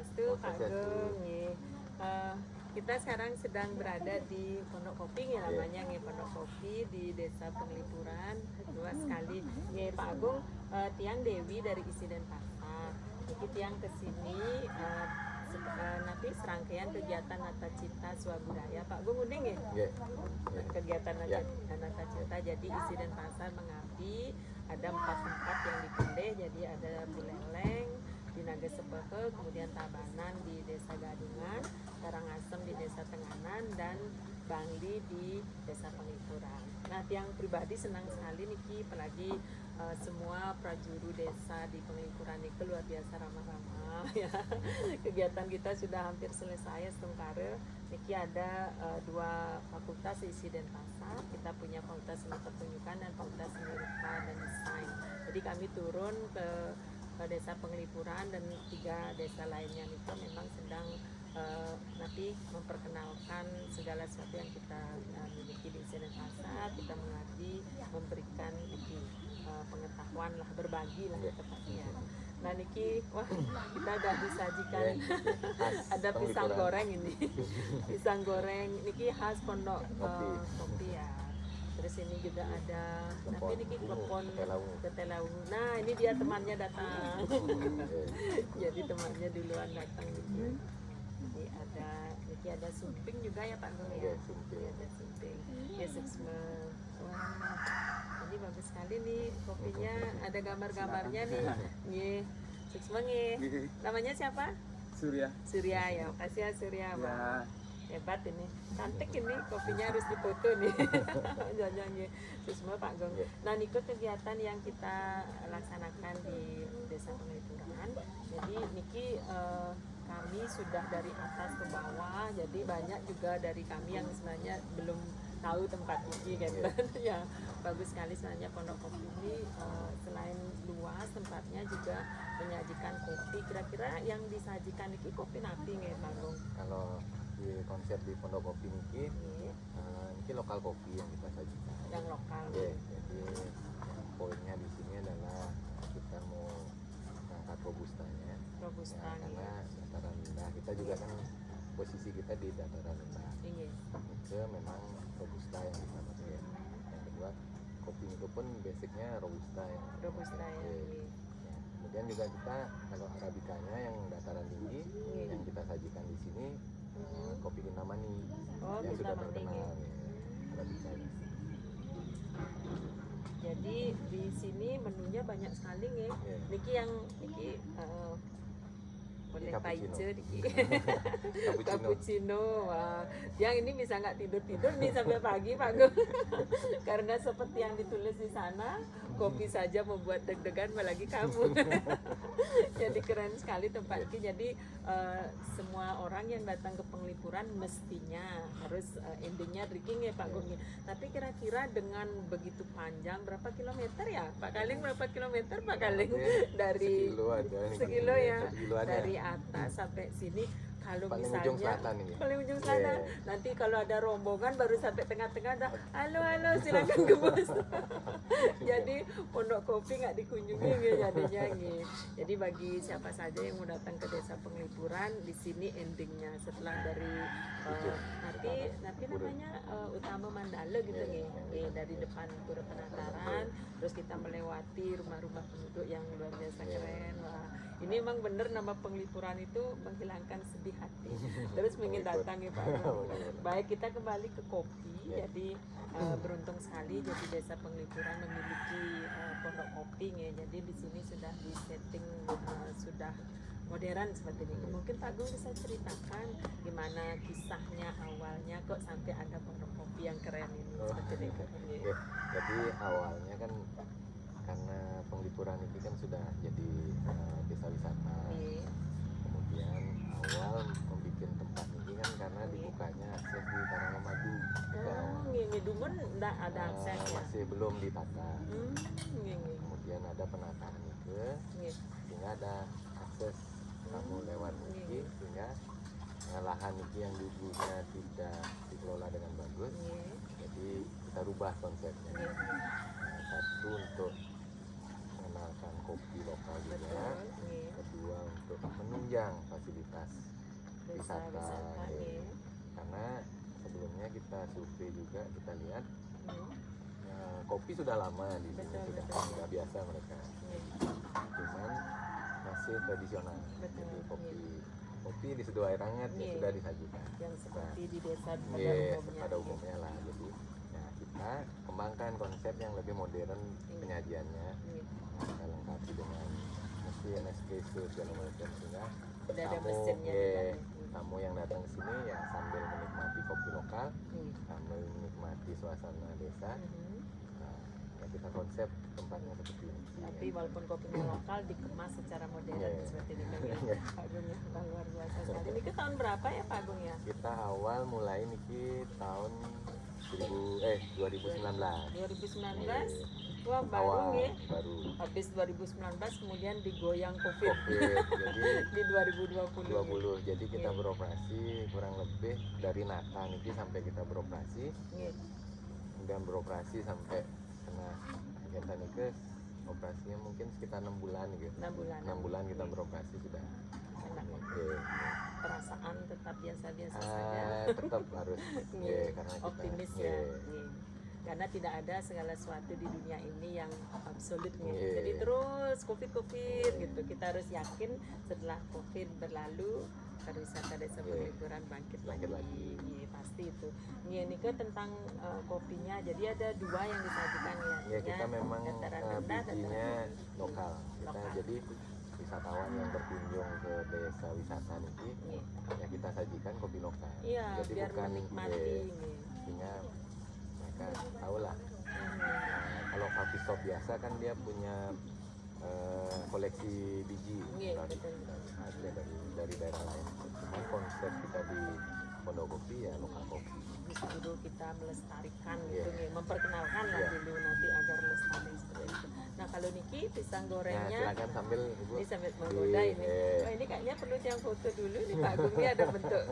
Swastiastu, Pak Agung. Kita sekarang sedang berada di Pondok Kopi, namanya Pondok Kopi di Desa Penglipuran. Luas sekali. Pak Agung, tiang Dewi dari Isi Denpasar. Jadi tiang kesini nanti serangkaian kegiatan Nata Cita Swabudaya. Pak Agung udah nggih? Kegiatan Nata Cita, jadi Isi Denpasar mengabdi, ada 4 tempat yang dipilih, jadi ada Buleleng di Naga Sepehe, kemudian Tabanan di Desa Gadungan, Karangasem di Desa Tenganan, dan Bangli di Desa Penglipuran. Nah, yang pribadi senang sekali niki, apalagi semua prajuru desa di Penglipuran ini luar biasa ramah-ramah ya. Kegiatan kita sudah hampir selesai setengkara. Niki ada 2 fakultas Isi Denpasar. Kita punya fakultas seni pertunjukan dan fakultas seni rupa dan desain. Jadi kami turun ke Desa Penglipuran dan 3 desa lainnya itu memang sedang nanti memperkenalkan segala sesuatu yang kita miliki di Isi Denpasar. Kita mengabdi, memberikan pengetahuan lah, berbagi lah tepatnya. Nah niki, wah kita udah disajikan ada pisang goreng ini. Pisang goreng niki khas Pondok Kopi ya. Terus ini juga ada, tapi niki klepon Tetelau. Nah ini dia temannya datang. Jadi temannya duluan datang gitu. Jadi niki ada sumping juga ya Pak Gung ya. Ada sumping. Ya suksma. Wah, ini bagus sekali nih kopinya, ada gambar-gambarnya nih. Nih, suksma nih. Namanya siapa? Surya. Surya ya, makasih ya Surya. Ya. Hebat ini, cantik ini, kopinya harus difoto nih. Jangan Susma Pak Gong. Nah, ikut kegiatan yang kita laksanakan di Desa Penglipuran. Jadi niki kami sudah dari atas ke bawah, jadi banyak juga dari kami yang sebenarnya belum tahu tempat ini kan. Ya, bagus sekali sebenarnya Pondok Kopi ini selain luas tempatnya juga menyajikan kopi. Kira-kira yang disajikan ini kopi napi nggih Pak Gong? Kalau di konsep di Pondok Kopi ini lokal kopi yang kita sajikan. Yang lokal. Jadi poinnya di sini adalah kita mau angkat robustanya. Robusta. Ya, karena dataran rendah, kita juga kan posisi kita di dataran rendah. Itu memang robusta yang kita pakai. Yang kedua, kopi itu pun basicnya robusta ya. Robusta ya. Kemudian juga kita kalau arabikanya yang dataran tinggi yang kita sajikan di sini kopi Kintamani yang sudah terkenal arabika. Jadi di sini menunya banyak sekali nih. Niki yang boleh paice diki. Cappuccino. Wah, yang ini bisa nggak tidur nih sampai pagi Pak Gung. Karena seperti yang ditulis di sana, kopi saja membuat deg-degan apalagi kamu. Jadi keren sekali tempat ini. Jadi semua orang yang datang ke Penglipuran mestinya harus endingnya drinking ya Pak Gung. Tapi kira-kira dengan begitu panjang berapa kilometer ya Pak Kaling, berapa kilometer Pak Kaling dari sekilo ya, dari atas sampai sini. Kalau paling misalnya ujung selatan ini. Paling ujung selatan. Nanti kalau ada rombongan baru sampai tengah-tengah dah. Halo silakan ke bos. Jadi Pondok Kopi nggak dikunjungi jadinya nih. Jadi bagi siapa saja yang mau datang ke Desa Penglipuran, di sini endingnya setelah dari nanti namanya Utama Mandala gitu nih. Dari depan Pura Penataran, terus kita melewati rumah-rumah penduduk yang luar biasa keren. Wah, ini emang bener nama Penglipuran itu menghilangkan sedih hati. Terus ingin datang ya Pak. Baik, kita kembali ke kopi. Jadi beruntung sekali jadi Desa Penglipuran memiliki Pondok Kopi ya. Jadi di sini sudah di setting sudah modern seperti ini. Mungkin Pak Gung bisa ceritakan gimana kisahnya awalnya kok sampai ada Pondok Kopi yang keren ini seperti ini. Jadi awalnya kan karena Penglipuran itu kan sudah jadi desa wisata. Kemudian awal membuat tempat ini kan karena dibukanya akses di Karangmadu. Ini Dumun enggak ada akses ya? Masih belum ditata. Kemudian ada penataan itu, sehingga ada akses kamu lewat ini, sehingga lahan ini yang dulunya tidak dikelola dengan bagus. Jadi kita rubah konsepnya. Satu untuk mengenalkan kopi lokal juga, kedua untuk menunjang menunjang fasilitas wisata. wisata Ya. Karena sebelumnya kita survei juga, kita lihat kopi sudah lama di sini, sudah nggak biasa mereka. Cuman masih tradisional. Jadi kopi diseduh air hangat ya sudah disajikan. Yang seperti di desa pada umumnya lah. Jadi kita kembangkan konsep yang lebih modern penyajiannya, kita lengkapi dengan mesin espresso segala macam, sehingga tamu yang datang ke sini ya sambil menikmati kopi lokal, sambil menikmati suasana desa. Kita konsep tempatnya seperti ini. Tapi walaupun kopinya lokal dikemas secara modern seperti ini kan Pak Agung ya, luar biasa sekali. Ini ke tahun berapa ya Pak Agung ya? Kita awal mulai niki tahun 2019. 2019. Wah baru nih. Baru. Habis 2019 kemudian digoyang COVID. Jadi di 2020. Jadi kita beroperasi kurang lebih dari Natal niki sampai kita beroperasi. Kemudian beroperasi sampai kena kegiatan itu, operasinya mungkin sekitar 6 bulan gitu. 6 bulan kita beroperasi sudah. Enak. Perasaan tetap biasa-biasa saja. Tetap harus karena kita optimis ya. Karena tidak ada segala sesuatu di dunia ini yang absolut jadi terus covid gitu. Kita harus yakin setelah covid berlalu pariwisata desa penglipuran bangkit lagi. Pasti itu. Ini ke tentang kopinya. Jadi ada 2 yang disajikan ya. Kita memang bijinya lokal. Jadi wisatawan yang berkunjung ke desa wisata ini ya kita sajikan kopi lokal. Jadi biar bukan menikmati sehingga mereka tahu lah. Kalau coffee shop biasa kan dia punya koleksi biji ada dari daerah lain. Cuman konsep kita di Pondok Kopi ya lokal kopi. Dulu kita melestarikan gitu memperkenalkan lah dulu nanti agar lestari seperti itu. Nah kalau Niki pisang gorengnya silakan sambil Ibu ini sambil menggoda ini. Wah ini kayaknya perlu yang foto dulu nih Pak Agung, ini ada bentuk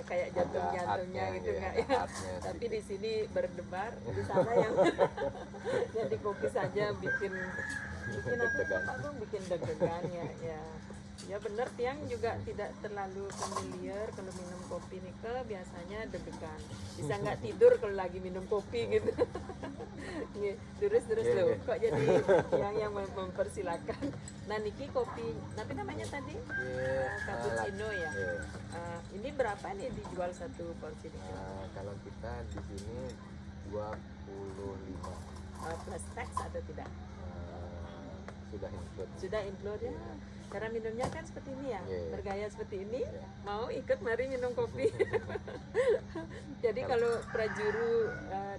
kayak jantung-jantungnya gitu nggak ya? Tapi di sini berdebar, di sana yang jadi kopi saja bikin apa Pak Agung, bikin deg-degan ya. Ya benar, tiang juga tidak terlalu familiar kalau minum kopi nih biasanya deg-degan. Bisa nggak tidur kalau lagi minum kopi gitu. Terus loh, kok jadi yang mempersilakan. Nah Niki kopi, tapi namanya tadi cappuccino ya. Ini berapa nih dijual satu porsi nih? Kalau kita di sini 25. Plus tax atau tidak? Sudah include ya. Cara minumnya kan seperti ini ya, bergaya seperti ini, mau ikut mari minum kopi. Jadi kalau prajuru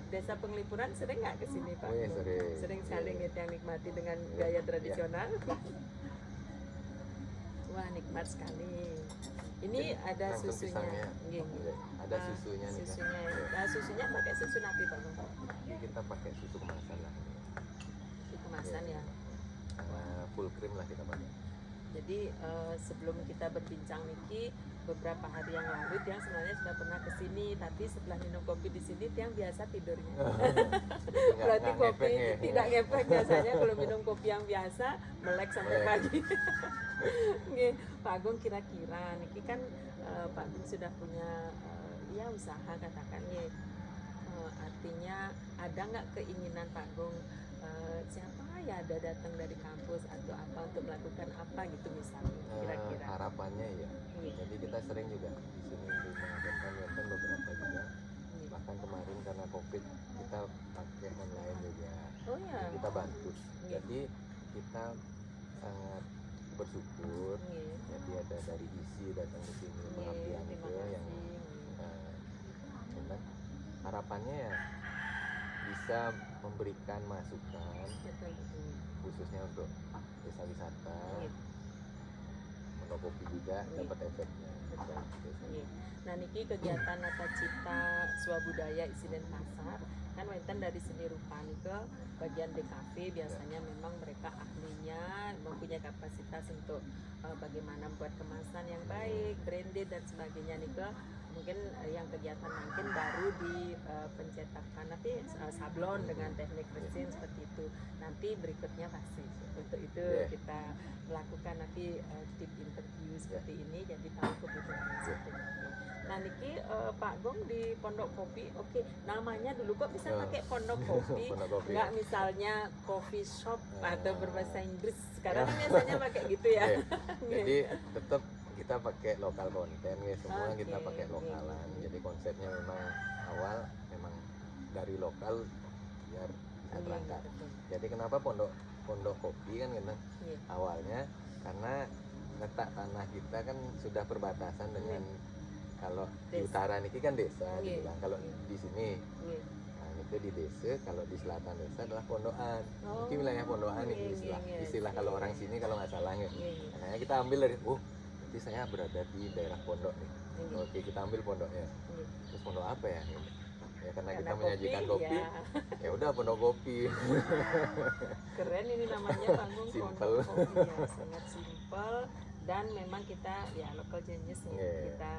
desa penglipuran sering nggak kesini Pak? Sering sekali yang nikmati dengan gaya tradisional. Wah nikmat sekali. Ini ada susunya. Ada susunya nih. Susunya pakai susu napi Pak? Kita pakai susu kemasan lah. Susu kemasan ya. Full cream lah kita pakai. Jadi sebelum kita berbincang Niki beberapa hari yang lalu Tiang sebenarnya sudah pernah kesini, tapi setelah minum kopi di sini Tiang biasa tidurnya. Berarti kopi tidak ngefek biasanya kalau minum kopi yang biasa melek sampai pagi. Pak Agung kira-kira Niki kan Pak Agung sudah punya usaha katakan artinya ada nggak keinginan Pak Agung siapa ya ada datang dari kampus atau apa untuk melakukan apa gitu misalnya kira-kira harapannya ya. Jadi kita sering juga di sini mengadakan event beberapa juga. Bahkan kemarin karena COVID kita pakai online juga. Kita bantu. Jadi kita sangat bersyukur. Jadi ada dari isi datang ke sini pengabdian itu yang harapannya ya bisa memberikan masukan khususnya untuk desa wisata, kopi juga dapat efeknya. Nah niki kegiatan Nata Cita Swabudaya Isiden Pasar kan wenten dari seni rupa ke bagian DKV biasanya memang mereka ahlinya mempunyai kapasitas untuk bagaimana membuat kemasan yang baik, branded dan sebagainya nih mungkin yang kegiatan mungkin baru di pencetakan nanti sablon dengan teknik mesin seperti itu. Nanti berikutnya pasti untuk itu kita melakukan nanti tip interview seperti ini, jadi tahu kebutuhan seperti ini. Nah niki Pak Gong di Pondok Kopi, oke, namanya dulu kok bisa pakai Pondok Kopi, nggak misalnya coffee shop atau berbahasa Inggris, sekarang kan biasanya pakai gitu ya. Jadi tetap kita pakai lokal konten ya, semua kita pakai lokalan. Jadi konsepnya memang awal memang dari lokal biar bisa berangkat. Jadi kenapa pondok kopi kan karena awalnya karena letak tanah kita kan sudah perbatasan dengan kalau di utara niki kan desa dibilang, kalau di sini nah itu di desa, kalau di selatan desa adalah pondokan. Ini wilayah pondokan ini istilah kalau orang sini kalau nggak salah ya. Karena kita ambil dari berarti saya berada di daerah pondok nih. Oke, kita ambil pondoknya. Terus pondok apa ya? Ya karena kita menyajikan kopi, ya udah pondok kopi. Keren ini namanya panggung pondok kopi ya, sangat simpel dan memang kita ya local genius kita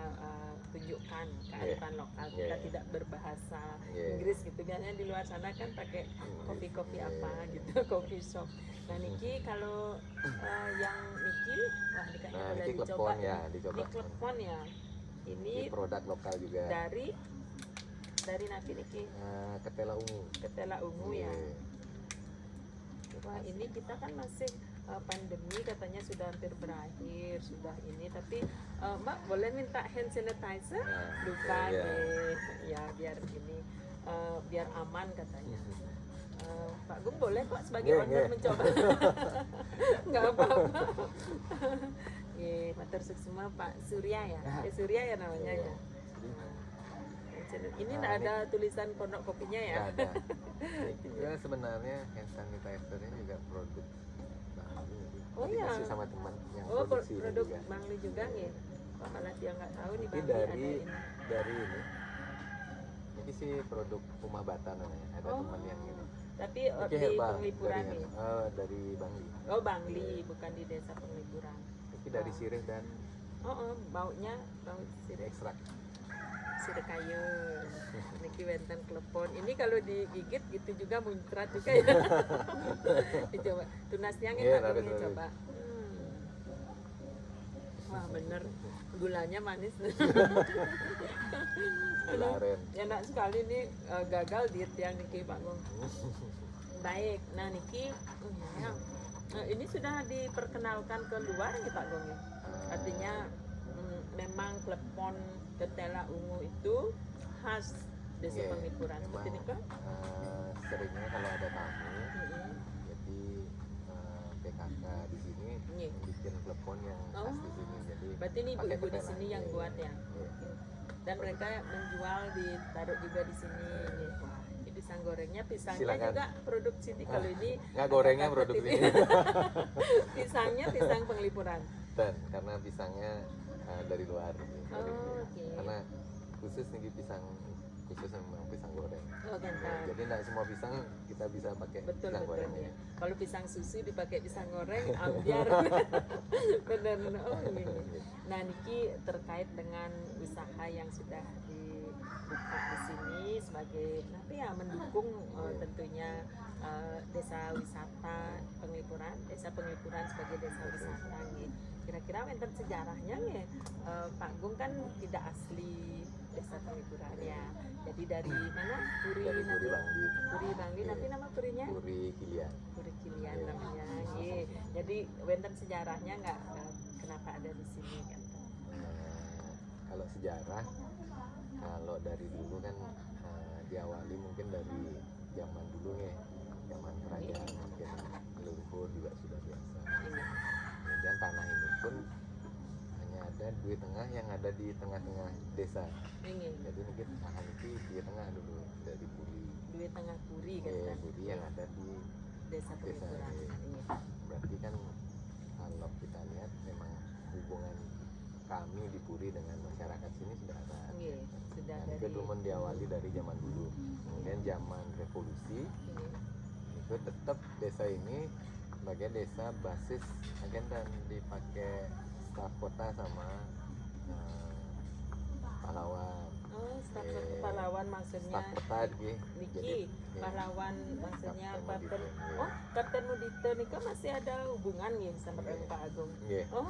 tunjukkan kearifan lokal, kita tidak berbahasa Inggris gitu. Biasanya di luar sana kan pakai kopi apa gitu, coffee shop. Nah niki kalau yang niki wah dikasih udah dicoba ya, ini klepon ya, ini produk lokal juga dari napi niki ketela ungu ya. Wah ini kita kan masih pandemi katanya sudah hampir berakhir sudah ini, tapi Mbak boleh minta hand sanitizer? Lupa ya biar ini biar aman katanya. Pak Gung boleh kok sebagai owner mencoba. Nggak apa-apa. Matur semua Pak Surya ya. Surya ya namanya ya. Ini nggak ada tulisan pondok kopinya ya? Nggak ada. Juga sebenarnya hand sanitizer-nya juga produk Bangli. Dikasih sama teman yang produksi produk juga. Bangli juga nih. Malah dia nggak tahu nih Bangli ada ini. Dari ini. Ini sih produk Rumah Bata namanya. Ada teman yang ini. Tapi di Penglipuran nih. Dari Bangli. Oh Bangli, bukan di desa Penglipuran. Tapi dari sirih dan baunya bau sirih. Ekstrak. Sirih kayu. Niki wenten klepon. Ini kalau digigit gitu juga muncrat juga ya. Dicoba. Tunasnya Pak Gung coba. Wah bener, gulanya manis. Enak sekali nih, gagal diet yang niki Pak Gung. Baik, nah niki ini sudah diperkenalkan ke luar nih Pak Gung. Artinya memang klepon ketela ungu itu khas desa Penglipuran. Seperti ini kan? Seringnya kalau ada tamu, jadi PKK di sini bikin klepon yang khas di sini. Jadi berarti ini ibu-ibu di sini yang buat ya. Dan mereka menjual, ditaruh juga di sini. Ini pisang gorengnya, pisangnya juga produk sini. Kalau ini nggak gorengnya produk sini. Pisangnya pisang Penglipuran. Dan karena pisangnya dari luar. Karena khusus nih pisang khusus memang pisang goreng. Jadi tidak semua pisang kita bisa pakai pisang goreng. Ya. Kalau pisang susu dipakai pisang goreng, ambiar. Benar. Nah niki terkait dengan usaha yang sudah dibuka di sini sebagai nanti ya mendukung tentunya desa wisata Penglipuran, desa Penglipuran sebagai desa wisata nih. Kira-kira wonten sejarahnya nih Pak Gung kan tidak asli desa Penglipuran ya. Jadi dari mana? Puri Bangli. Puri Bangli, nanti nama purinya? Puri Kilian namanya. Jadi wonten sejarahnya nggak kenapa ada di sini kan? Kalau sejarah, kalau dari dulu kan diawali mungkin dari zaman dulu nih, zaman kerajaan mungkin leluhur juga sudah biasa. Kemudian tanah ini pun hanya ada di tengah yang ada di tengah-tengah desa. Jadi mungkin tanah itu di tengah dulu dari Puri. Di tengah Puri kan? Puri yang ada di desa Penglipuran. Berarti kan kalau kita lihat memang hubungan kami di Puri dengan masyarakat sini sudah ada. Sudah dari itu belum diawali dari zaman dulu. Kemudian zaman revolusi itu tetap desa ini sebagai desa basis agen dan dipakai staf kota sama pahlawan. Oh, staf pahlawan maksudnya. Staf peta nggih. Niki pahlawan maksudnya Kapten Kapten. Mudite, Oh, Kapten Mudite nika masih ada hubungan nih sama dengan Pak Agung. Nggih. Oh,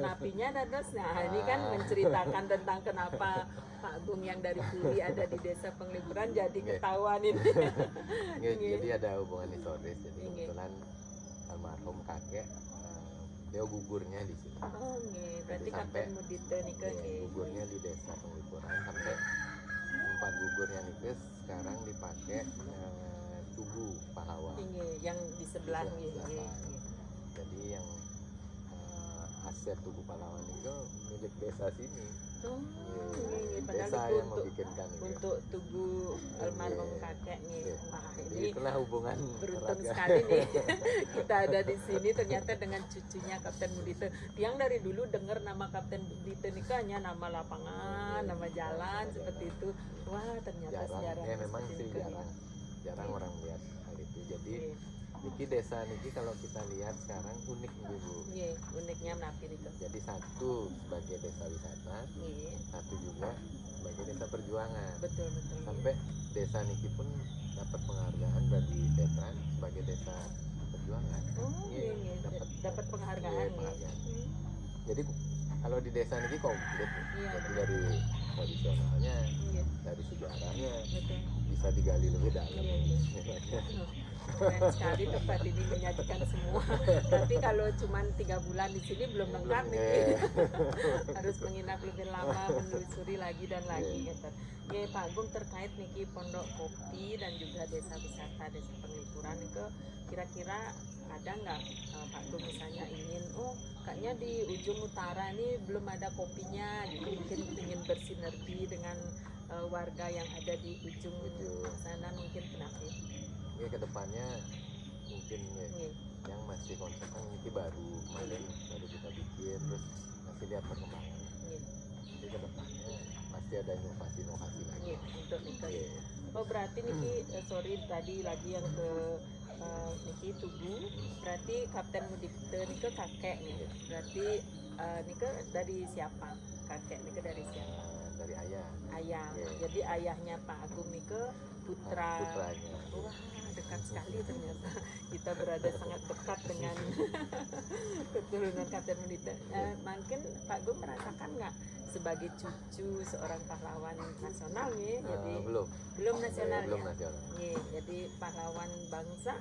napinya dados. Nah, ini kan menceritakan tentang kenapa Pak Agung yang dari Puri ada di Desa Penglipuran jadi ketahuan ini. Jadi ada hubungan historis. Jadi kebetulan almarhum kakek dia gugurnya di sini. Oh, nggih. Berarti Sampai Kapten Mudite nika nggih. gugurnya di Desa Penglipuran sampai tempat gugurnya nika sekarang dipakai Tugu Pahlawan. Nggih, yang di sebelah nggih. Jadi yang aset Tugu Pahlawan itu milik desa sini. Oh, nggih. Desa Padahal yang membikinkan ini. untuk Tugu almarhum kakek nih. Wah, Jadi ini itulah hubungan beruntung erat, sekali nih kita ada di sini ternyata dengan cucunya Kapten Mudite. Tiang dari dulu dengar nama Kapten Mudite ini hanya nama lapangan, nama jalan seperti itu. Wah, ternyata sejarahnya memang seperti sih itu. jarang orang lihat hal itu. Jadi niki desa niki kalau kita lihat sekarang unik nih Bu. Iya, uniknya menapi itu. Jadi satu sebagai desa wisata, Iya, satu juga sebagai desa perjuangan. betul. Sampai desa niki pun dapat penghargaan dari Petran sebagai desa perjuangan. Oh, iya. Dapat penghargaan Iya, penghargaan. nih. Jadi kalau di desa niki komplit. Iya, Jadi dari tradisionalnya, Iya, dari sejarahnya betul. bisa digali lebih dalam. Iya. Keren sekali tempat ini menyajikan semua. Tapi kalau cuma 3 bulan di sini belum lengkap nih. Harus menginap lebih lama, menelusuri lagi dan lagi gitu. Ya Pak Agung, terkait niki Pondok Kopi dan juga desa wisata Desa Penglipuran itu kira-kira ada nggak Pak Agung misalnya ingin kayaknya di ujung utara ini belum ada kopinya gitu, mungkin ingin bersinergi dengan warga yang ada di ujung sana, mungkin kenapa ya? Ini kedepannya mungkin yang masih konsep kan ini baru kemarin baru kita bikin, terus masih lihat perkembangan. Jadi kedepannya pasti ada inovasi lagi. Untuk nikah. Oh berarti niki sorry tadi lagi yang ke niki Tugu, berarti Kapten Mudite niki kakek nih. Berarti niki dari siapa? Kakek niki dari siapa? Dari ayah. Ayah. Jadi ayahnya Pak Agung niki putranya. Wah, dekat sekali ternyata. Kita berada sangat dekat dengan keturunan Kapten Mudite. Mungkin Pak Agung merasakan nggak sebagai cucu seorang pahlawan nasional nih? Jadi belum nasional belum ya. nasional. Jadi pahlawan bangsa,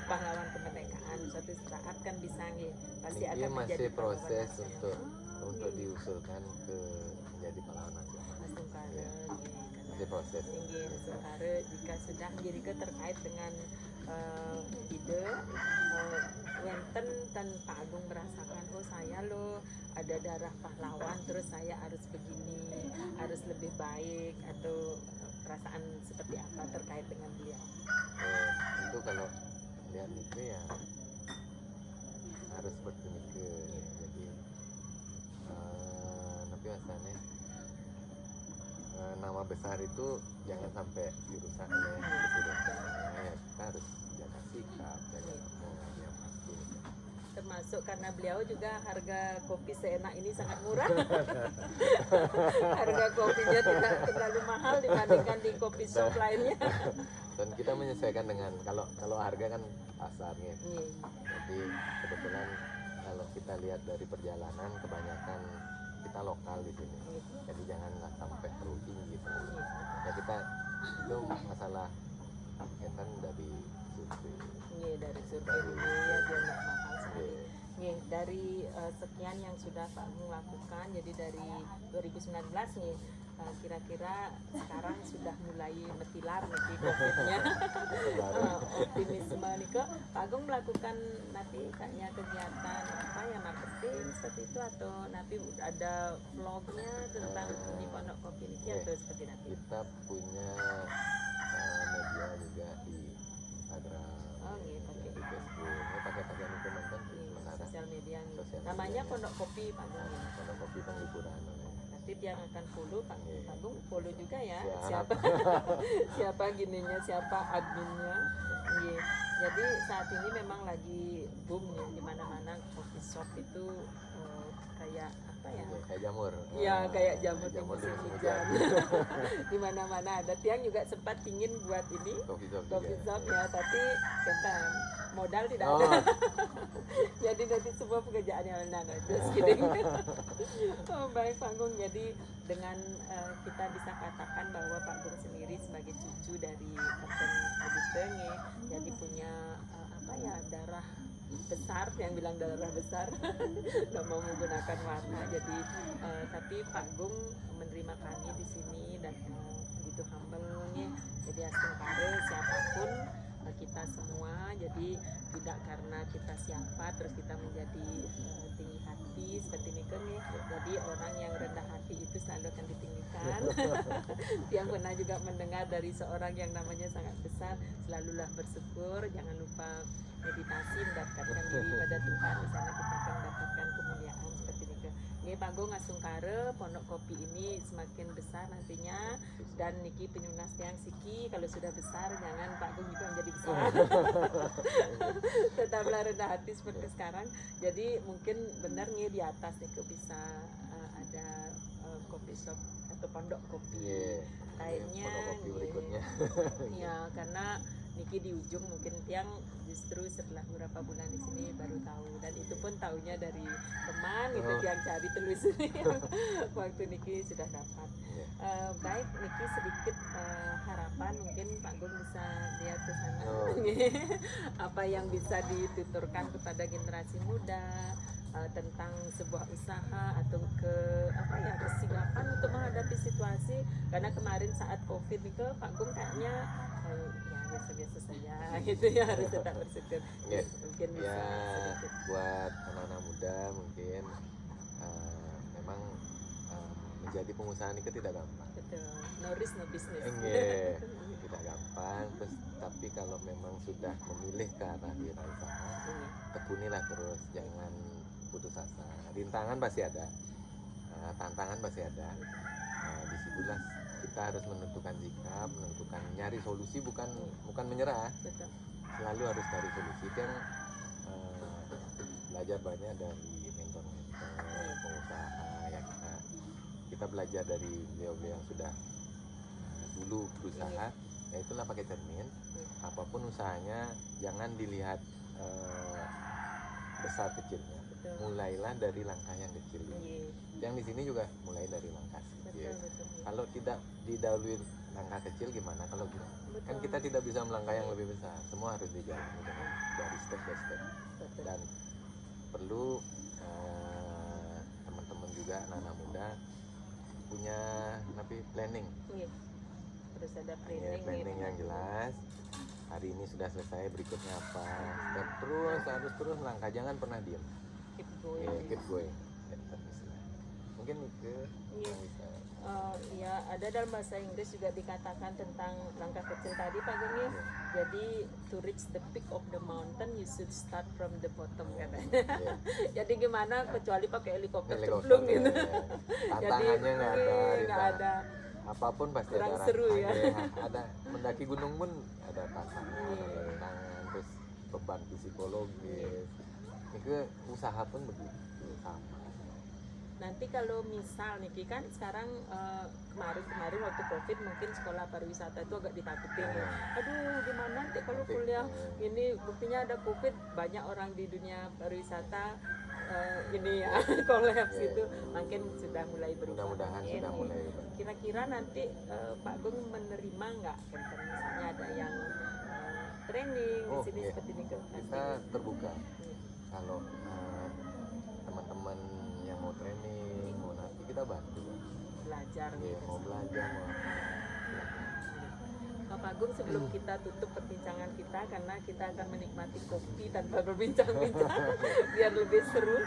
pahlawan kemerdekaan. Suatu saat kan bisa nih pasti Ini akan menjadi masih proses nasional. untuk diusulkan ke menjadi pahlawan nasional. Masih proses. Sementara jika sudah jadi terkait dengan ide Wenten dan Pak Agung merasakan saya loh ada darah pahlawan, terus saya harus begini, harus lebih baik, atau perasaan seperti apa terkait dengan beliau? Itu kalau lihat itu ya harus seperti itu. Jadi tapi asalnya nama besar itu jangan sampai dirusak oleh keputusan. Ya, kita harus jaga sikap, jaga omongan yang pasti. Termasuk karena beliau juga harga kopi seenak ini sangat murah. Harga kopinya tidak terlalu mahal dibandingkan di kopi shop lainnya. Dan kita menyesuaikan dengan kalau harga kan pasarnya. Jadi kebetulan kalau kita lihat dari perjalanan kebanyakan kita lokal di sini. Jadi janganlah sampai terlalu tinggi. Ya kita itu masalah kan dari survei. Dari survei dulu ya biar nggak mahal sekali. Dari sekian yang sudah Pak Agung lakukan, jadi dari 2019 nih kira-kira sekarang sudah mulai metilar nih COVID-nya. Optimisme nih Pak Agung melakukan nanti kayaknya kegiatan apa yang marketing seperti itu, atau nanti ada vlognya tentang di Pondok Kopi ini atau seperti nanti? Kita punya media juga di Instagram, di Facebook, pakai itu nonton sosial media. Namanya Pondok Kopi Pak Agung. Pondok Kopi Penglipuran. Nanti yang akan follow Pak Agung follow juga ya, ya siapa siapa gininya, siapa adminnya. Jadi saat ini memang lagi boom nih di mana-mana coffee shop itu kayak apa ya? Kayak jamur. Iya, kayak jamur di jamur musim di musim hujan. Di mana-mana ada. Tiang juga sempat ingin buat ini coffee shop ya, tapi kentang modal tidak ada. Jadi nanti semua pekerjaannya mana? Just kidding. Oh, baik Pak Gung. Jadi dengan kita bisa katakan bahwa Pak Gung sendiri sebagai cucu dari Kapten Adi Tenge, jadi punya apa ya, darah besar, yang bilang darah besar nggak mau menggunakan warna. Jadi tapi Pak Gung menerima kami di sini dan begitu humble-nya. Jadi asingkare siapapun kita semua, jadi tidak karena kita siapa terus kita menjadi tinggi hati seperti ini kan ya. Jadi orang yang rendah hati itu selalu akan ditinggikan. Yang pernah juga mendengar dari seorang yang namanya sangat besar, selalulah bersyukur, jangan lupa meditasi, mendekatkan diri pada Tuhan, di sana kita akan mendapatkan kemuliaan seperti itu. Nggih Pak Gung asungkare pondok kopi ini semakin besar nantinya, dan niki penyunas tiang siki kalau sudah besar jangan Pak Gung juga menjadi besar. Tetaplah rendah hati seperti sekarang. Jadi mungkin benar nih di atas nih bisa ada coffee shop atau pondok kopi lainnya. Pondok kopi berikutnya. Ya, karena niki di ujung mungkin tiang justru setelah beberapa bulan di sini baru tahu, dan itu pun tahunya dari teman itu tiang cari telusuri waktu niki sudah dapat. Baik niki sedikit harapan mungkin Pak Gung bisa lihat ke sana. Apa yang bisa dituturkan kepada generasi muda tentang sebuah usaha atau kesigapan untuk menghadapi situasi, karena kemarin saat Covid itu Pak Gung kayaknya ya biasa-biasa saja gitu ya, harus tetap bersyukur. Mungkin bisa sedikit buat anak-anak muda mungkin memang menjadi pengusaha ini tidak gampang. Betul, no risk no business. Tidak gampang, terus tapi kalau memang sudah memilih ke arah wirausaha, tekunilah terus, jangan putus asa. Rintangan pasti ada, tantangan pasti ada. Disitulah kita harus menentukan sikap, menentukan nyari solusi, bukan menyerah. Betul. Selalu harus cari solusi. Itu yang belajar banyak dari mentor-mentor pengusaha ya, kita belajar dari beliau-beliau yang sudah dulu berusaha. Ya itulah pakai cermin. Apapun usahanya jangan dilihat besar kecilnya. Mulailah dari langkah yang kecil. Yang di sini juga mulai dari langkah kecil. Kalau tidak didahului langkah kecil gimana kalau gitu? Kan kita tidak bisa melangkah yang lebih besar. Semua harus dijalani dengan dari step by step. Dan perlu teman-teman juga anak-anak muda punya planning. Terus ada planning yang jelas. Hari ini sudah selesai, berikutnya apa? Step harus terus melangkah, jangan pernah diam. Keep going. Mungkin itu yang bisa. Ya, ada dalam bahasa Inggris juga dikatakan tentang langkah kecil tadi Pak Gung. Jadi to reach the peak of the mountain you should start from the bottom katanya. Jadi gimana kecuali pakai helikopter cemplung gitu. Tantangannya nggak ada. Apapun pasti kurang ada seru ya. Ada mendaki gunung pun ada tantangan, terus beban psikologis. Itu usaha pun begitu sama. Nanti kalau misal nih kan sekarang kemarin waktu Covid mungkin sekolah pariwisata itu agak ditakutin. Aduh gimana nanti kalau kuliah ini, buktinya ada Covid, banyak orang di dunia pariwisata ini ya kolaps gitu. Makin sudah mulai berubah. Mudah-mudahan sudah mulai. Kira-kira nanti Pak Gung menerima nggak kan misalnya ada yang training di sini seperti ini? Kita terbuka. Kalau teman-teman yang mau training, mau nanti kita bantu belajar mau belajar Pak Gung, sebelum kita tutup perbincangan kita, karena kita akan menikmati kopi tanpa berbincang-bincang biar lebih seru,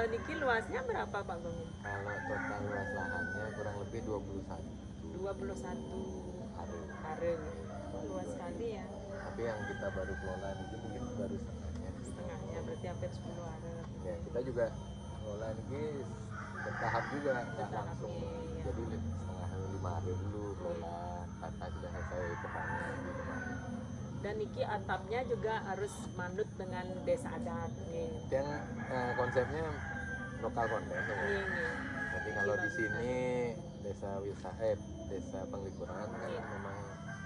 niki luasnya berapa Pak Gung? Kalau total luas lahannya kurang lebih 21 areng. Luas sekali ya. Tapi yang kita baru kelola ini mungkin baru setengahnya, berarti hampir 10 areng. Ya, kita juga kelola ini bertahap juga, nggak langsung. Jadi setengah 5 areng dulu kelola, tata sudah selesai, kembali di kemarin. Dan niki atapnya juga harus manut dengan desa adat nggih. yang konsepnya lokal konten ya. Nggih, nggih. Jadi kalau di sini desa Penglipuran kan Iya. memang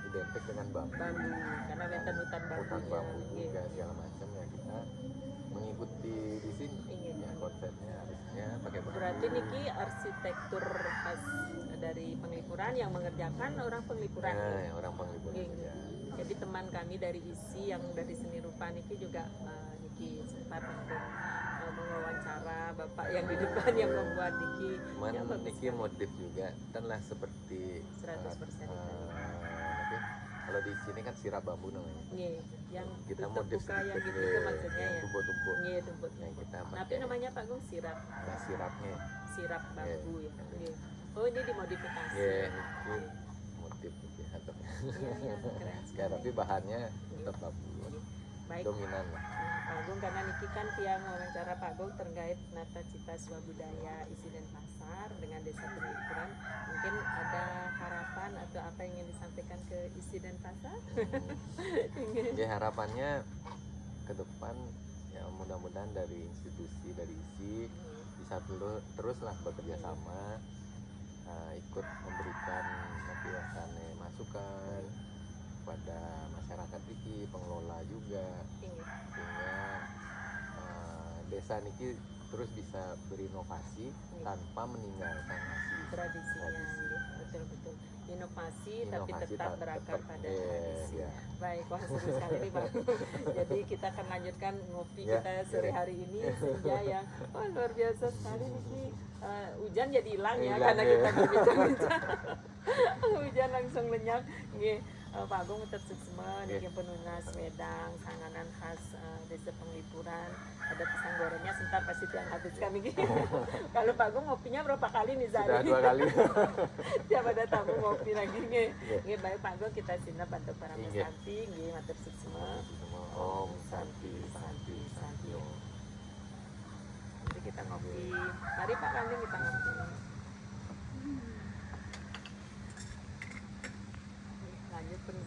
identik dengan bambu. Bambu karena wonten hutan Hutan bambu bambu juga segala macam ya, kita mengikuti di sini. Iya. Ya konsepnya harusnya pakai bambu. Berarti niki arsitektur khas dari Penglipuran yang mengerjakan orang Penglipuran. Nah, orang Penglipuran Iya. saja. Jadi teman kami dari ISI yang dari seni rupa niki juga niki sempat untuk mewawancara bapak yang di depan yang membuat niki. Cuman Ya, bagus niki sekali. motif juga kan lah seperti 100% apa, kalau di sini kan sirap bambu namanya. Nggih, yang Kita tutup modif buka yang sedikit, gitu itu maksudnya yang ya. tumpuk-tumpuk. Nggih, tumpuk. Yang kita Tapi pakai namanya Pak Gung sirap sirapnya. bambu ya. Nggih. Oh, ini dimodifikasi. Ya, ini motif ya atau Iya, keren ya, sekali. tapi bahannya tetap bambu. Baik. Dominan lah. Pak Gung, karena niki kan tiang wawancara Pak Gung terkait nata cita swabudaya isi dan pasar dengan desa Penglipuran, mungkin ada harapan atau apa yang ingin disampaikan ke isi dan pasar? Ya harapannya ke depan ya mudah-mudahan dari institusi dari ISI bisa teruslah bekerja sama, ikut memberikan masukan kepada masyarakat ini, pengelola juga, sehingga desa niki terus bisa berinovasi tanpa meninggalkan Tradisinya, betul-betul inovasi tapi Inovasi tetap tetap, berakar pada eh, tradisi. ya. Baik, wah seru sekali nih Pak. Jadi kita akan lanjutkan ngopi Ya, kita sore hari ini senja yang luar biasa sekali nih. Hujan jadi hilang ya Hilang, karena ya. kita berbincang-bincang. Hujan langsung lenyap. Nggih, Pak Agung tersuksma niki penunas wedang sanganan khas desa Penglipuran. Ada pisang gorengnya sebentar pasti yang habis kami. Kalau Pak Agung ngopinya berapa kali nih Sudah sehari? 2 kali. Tiap ada tamu ngopi lagi nggih. Nggih baik Pak Agung kita sinap bantu para Nggih. mesanti nggih matur suksma. Om Santi Santi Santi Om. Jadi kita ngopi. Mari Pak Kandung kita ngopi. Lanjut penuh